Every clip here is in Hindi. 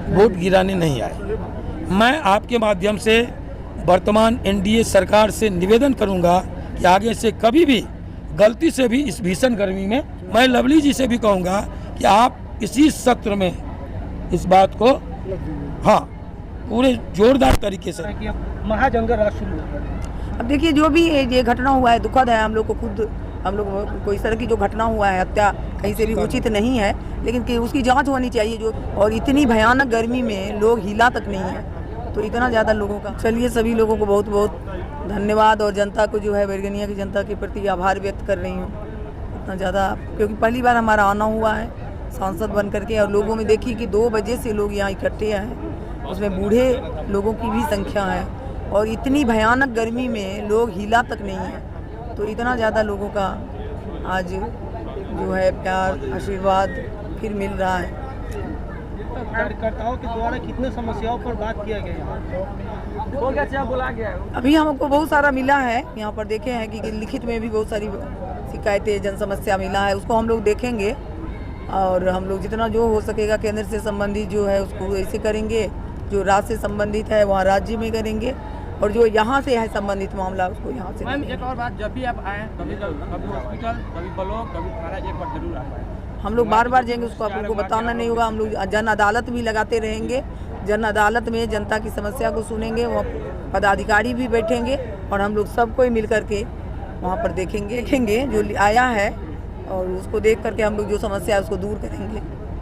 वोट गिराने नहीं आए। मैं आपके माध्यम से वर्तमान एनडीए सरकार से निवेदन करूंगा कि आगे से कभी भी गलती से भी इस भीषण गर्मी में, मैं लवली जी से भी कहूंगा कि आप इसी सत्र में इस बात को पूरे जोरदार तरीके से महाजंग राज शुरू हो गया। अब देखिए, जो भी ये घटना हुआ है दुखद है। हम लोग को इस तरह की जो घटना हुआ है, हत्या कहीं से भी उचित नहीं है, लेकिन कि उसकी जांच होनी चाहिए। जो और इतनी भयानक गर्मी में लोग हिला तक नहीं है, तो इतना ज़्यादा लोगों का, चलिए सभी लोगों को बहुत बहुत धन्यवाद, और जनता को जो है बैरगनिया की जनता के प्रति आभार व्यक्त कर रही हूँ इतना ज़्यादा, क्योंकि पहली बार हमारा आना हुआ है सांसद बन करके। और लोगों में देखिए कि 2 बजे से लोग यहाँ इकट्ठे हैं, उसमें बूढ़े लोगों की भी संख्या है, और इतनी भयानक गर्मी में लोग हिला तक नहीं है, तो इतना ज़्यादा लोगों का आज जो है प्यार आशीर्वाद फिर मिल रहा है। कार्यकर्ताओं के द्वारा कितने समस्याओं पर बात किया गया, बोला गया है? अभी हमको बहुत सारा मिला है, यहाँ पर देखे हैं कि लिखित में भी बहुत सारी शिकायतें, जन समस्या मिला है, उसको हम लोग देखेंगे, और हम लोग जितना जो हो सकेगा केंद्र से संबंधित जो है उसको ऐसे करेंगे, जो राज्य से संबंधित है वहाँ राज्य में करेंगे, और जो यहाँ से है संबंधित मामला उसको यहाँ से। मैम एक और बात, जब भी आप आए कभी हॉस्पिटल, कभी ब्लॉक, कभी थाना, एक बार जरूर आए। हम लोग बार बार जाएंगे, उसको आप लोगों को बताना नहीं होगा। हम लोग जन अदालत भी लगाते रहेंगे, जन अदालत में जनता की समस्या को सुनेंगे, वहाँ पदाधिकारी भी बैठेंगे, और हम लोग सब कोई मिल करके वहाँ पर देखेंगे जो आया है, और उसको देख करके हम लोग जो समस्या है उसको दूर करेंगे,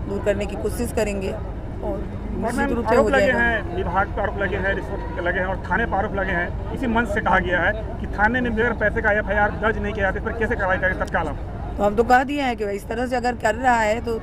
दूर करने की कोशिश करेंगे, और निश्चित रूप से हो जाएगा। विभाग पर आरोप लगे हैं, रिश्वत लगे हैं, और थाने पर आरोप लगे हैं। इसी मंच से कहा गया है कि थाने ने बगैर पैसे का FIR दर्ज नहीं किया, इस पर कैसे कार्रवाई करें तत्काल? तो हम तो कह दिए हैं कि इस तरह से अगर कर रहा है तो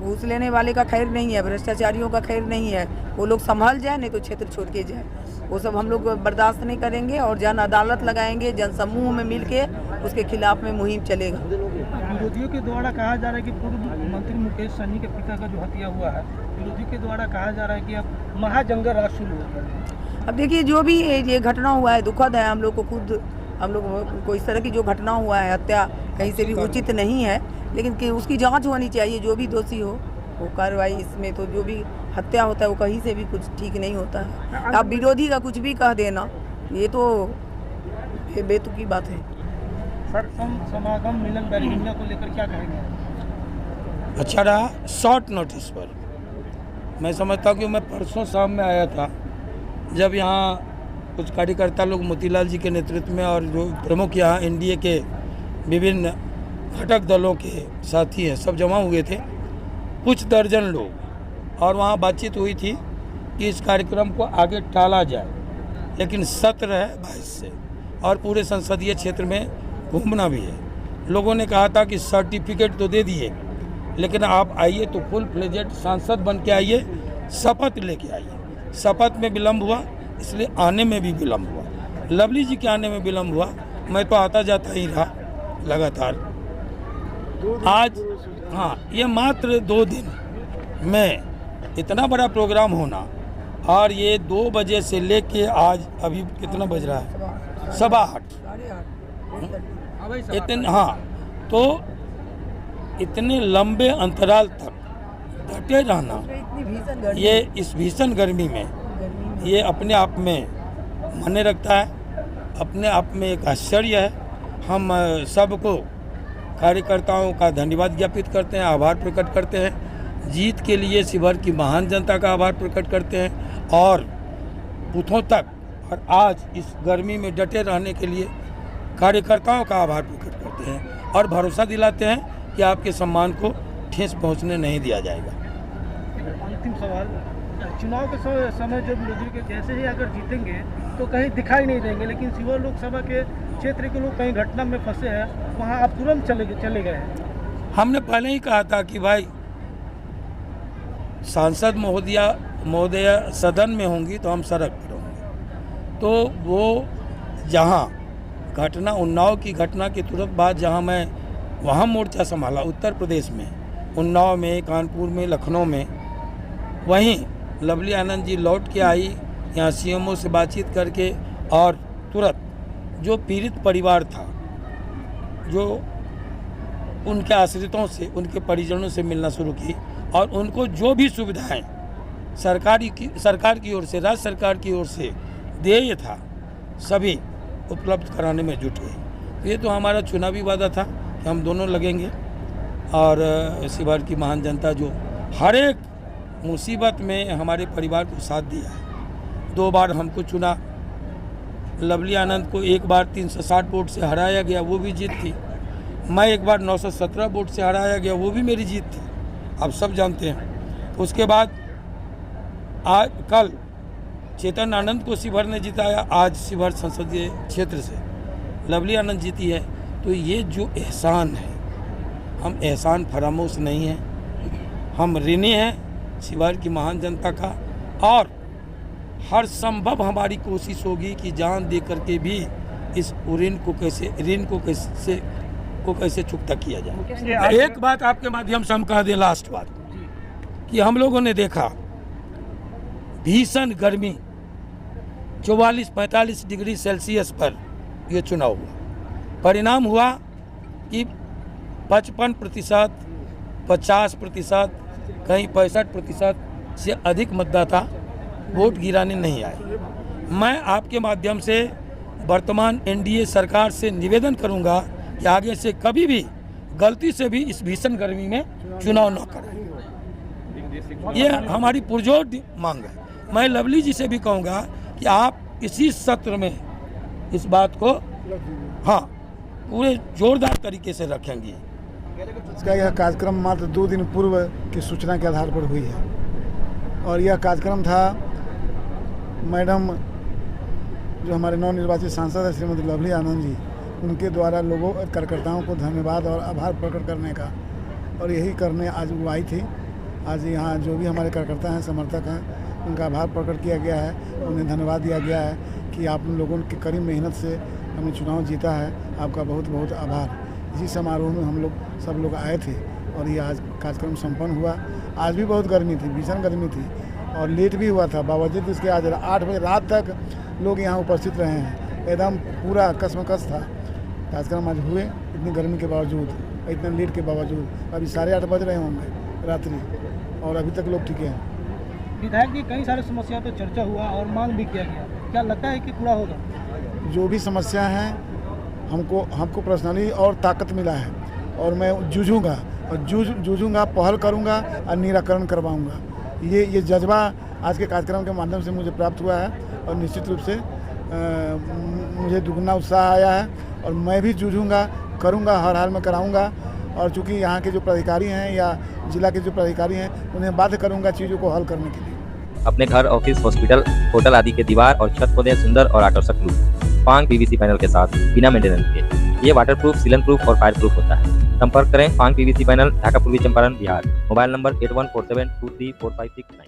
घूस लेने वाले का खैर नहीं है, भ्रष्टाचारियों का खैर नहीं है। वो लोग संभल जाए, नहीं तो क्षेत्र छोड़ के जाए, वो सब हम लोग बर्दाश्त नहीं करेंगे, और जन अदालत लगाएंगे, जन समूह में मिल के उसके खिलाफ में मुहिम चलेगा। विरोधियों के द्वारा कहा जा रहा है कि पूर्व मंत्री मुकेश सहनी के पिता का जो हत्या हुआ है, विरोधियों के द्वारा कहा जा रहा है कि अब महाजंग राज शुरू हो गया। अब देखिए, जो भी ये घटना हुआ है दुखद है। हम लोग को इस तरह की जो घटना हुआ है, हत्या कहीं से भी उचित नहीं है, लेकिन कि उसकी जांच होनी चाहिए। जो भी दोषी हो वो कार्रवाई, इसमें तो जो भी हत्या होता है वो कहीं से भी कुछ ठीक नहीं होता है। अब विरोधी का कुछ भी कह देना, ये तो बेतुकी बात है। सर, समागम मिलन बैरगनिया को लेकर क्या कहेंगे? अच्छा रहा, शॉर्ट नोटिस पर। मैं समझता हूँ कि मैं परसों शाम में आया था, जब यहाँ कुछ कार्यकर्ता लोग मोतीलाल जी के नेतृत्व में, और जो प्रमुख यहाँ एनडीए के विभिन्न घटक दलों के साथी हैं, सब जमा हुए थे, कुछ दर्जन लोग, और वहाँ बातचीत हुई थी कि इस कार्यक्रम को आगे टाला जाए, लेकिन सत्र है 22 से, और पूरे संसदीय क्षेत्र में घूमना भी है। लोगों ने कहा था कि सर्टिफिकेट तो दे दिए, लेकिन आप आइए तो फुल फ्लेजेड सांसद बन के आइए, शपथ लेके आइए। शपथ में विलम्ब हुआ, इसलिए आने में भी विलम्ब हुआ। लवली जी के आने में विलम्ब हुआ, मैं तो आता जाता ही रहा लगातार। आज ये मात्र 2 दिन में इतना बड़ा प्रोग्राम होना, और ये 2 बजे से लेके आज अभी कितना बज रहा है, 7:15। तो इतने लंबे अंतराल तक डटे रहना, ये इस भीषण गर्मी में, ये अपने आप में मायने रखता है, अपने आप में एक आश्चर्य है। हम सबको, कार्यकर्ताओं का धन्यवाद ज्ञापित करते हैं, आभार प्रकट करते हैं। जीत के लिए शिवहर की महान जनता का आभार प्रकट करते हैं, और बूथों तक और आज इस गर्मी में डटे रहने के लिए कार्यकर्ताओं का आभार प्रकट करते हैं, और भरोसा दिलाते हैं कि आपके सम्मान को ठेस पहुंचने नहीं दिया जाएगा। अंतिम सवाल, चुनाव के समय जब विरोधी के जैसे ही अगर जीतेंगे तो कहीं दिखाई नहीं देंगे, लेकिन शिवहर लोकसभा के क्षेत्र के लोग कहीं घटना में फंसे हैं, वहाँ आप तुरंत चले गए हैं। हमने पहले ही कहा था कि भाई सांसद महोदया सदन में होंगी तो हम सड़क पर होंगे। तो वो जहाँ घटना, उन्नाव की घटना के तुरंत बाद जहाँ मैं वहाँ मोर्चा संभाला, उत्तर प्रदेश में, उन्नाव में, कानपुर में, लखनऊ में, वहीं लवली आनंद जी लौट के आई, यहाँ CMO से बातचीत करके, और तुरंत जो पीड़ित परिवार था, जो उनके आश्रितों से, उनके परिजनों से मिलना शुरू की, और उनको जो भी सुविधाएं सरकार की ओर से, राज्य सरकार की ओर से देय था, सभी उपलब्ध कराने में जुट गए। तो ये तो हमारा चुनावी वादा था कि हम दोनों लगेंगे और शिवहर की महान जनता जो हर एक मुसीबत में हमारे परिवार को साथ दिया है। 2 बार हमको चुना, लवली आनंद को 1 बार 360 वोट से हराया गया, वो भी जीत थी। मैं 1 बार 917 वोट से हराया गया, वो भी मेरी जीत थी, आप सब जानते हैं। उसके बाद आज कल चेतन आनंद को शिवहर ने जिताया, आज शिवहर संसदीय क्षेत्र से लवली आनंद जीती है। तो ये जो एहसान है, हम एहसान फरामोश नहीं हैं, हम ऋणी हैं शिवहर की महान जनता का, और हर संभव हमारी कोशिश होगी कि जान दे करके भी इस ऋण को कैसे चुकता किया जाए। एक बात आपके माध्यम से हम कह दें, लास्ट बात, कि हम लोगों ने देखा भीषण गर्मी 44-45 डिग्री सेल्सियस पर ये चुनाव हुआ। परिणाम हुआ कि 55%, 50%, कहीं 65% से अधिक मतदाता वोट गिराने नहीं आए। मैं आपके माध्यम से वर्तमान एनडीए सरकार से निवेदन करूंगा कि आगे से कभी भी गलती से भी इस भीषण गर्मी में चुनाव न कराएं। ये हमारी पुरजोर मांग है। मैं लवली जी से भी कहूँगा कि आप इसी सत्र में इस बात को पूरे जोरदार तरीके से रखेंगे। इसका यह कार्यक्रम मात्र 2 दिन पूर्व की सूचना के आधार पर हुई है, और यह कार्यक्रम था मैडम जो हमारे नवनिर्वाचित सांसद है श्रीमती लवली आनंद जी, उनके द्वारा लोगों कार्यकर्ताओं को धन्यवाद और आभार प्रकट करने का, और यही करने आज वो आई थी। आज यहाँ जो भी हमारे कार्यकर्ता हैं, समर्थक हैं, उनका आभार प्रकट किया गया है, उन्हें धन्यवाद दिया गया है कि आप लोगों की कड़ी मेहनत से हमने चुनाव जीता है, आपका बहुत बहुत आभार। इसी समारोह में हम लोग सब लोग आए थे और ये आज कार्यक्रम संपन्न हुआ। आज भी बहुत गर्मी थी, भीषण गर्मी थी, और लेट भी हुआ था। बावजूद इसके आज 8 बजे रात तक लोग यहाँ उपस्थित रहे हैं, एकदम पूरा कसमकस था। कार्यक्रम आज हुए इतनी गर्मी के बावजूद, इतने लेट के बावजूद। अभी 8:30 बज रहे होंगे रात्रि, और अभी तक लोग टिके हैं। विधायक जी, कई सारी समस्याओं पर चर्चा हुआ और मांग भी किया गया, क्या लगता है कि पूरा होगा? जो भी समस्या हैं हमको पर्सनली और ताकत मिला है, और मैं जूझूंगा और जूझूंगा, पहल करूंगा और निराकरण करवाऊंगा। ये जज्बा आज के कार्यक्रम के माध्यम से मुझे प्राप्त हुआ है, और निश्चित रूप से मुझे दुगना उत्साह आया है, और मैं भी जूझूंगा, करूंगा, हर हाल में कराऊंगा। और चूँकि यहाँ के जो प्राधिकारी हैं या जिला के जो प्राधिकारी हैं, उन्हें बाध्य करूंगा चीज़ों को हल करने के लिए। अपने घर, ऑफिस, हॉस्पिटल, होटल आदि के दीवार और छत को दें सुंदर और आकर्षक लुक फांग पीवीसी पैनल के साथ बिना मेंटेनेंस के। ये वाटरप्रूफ, सीलन प्रूफ और फायर प्रूफ होता है। संपर्क करें फांग पीवीसी पैनल, ढाका, पूर्वी चंपारण, बिहार। Mobile number 8147234569।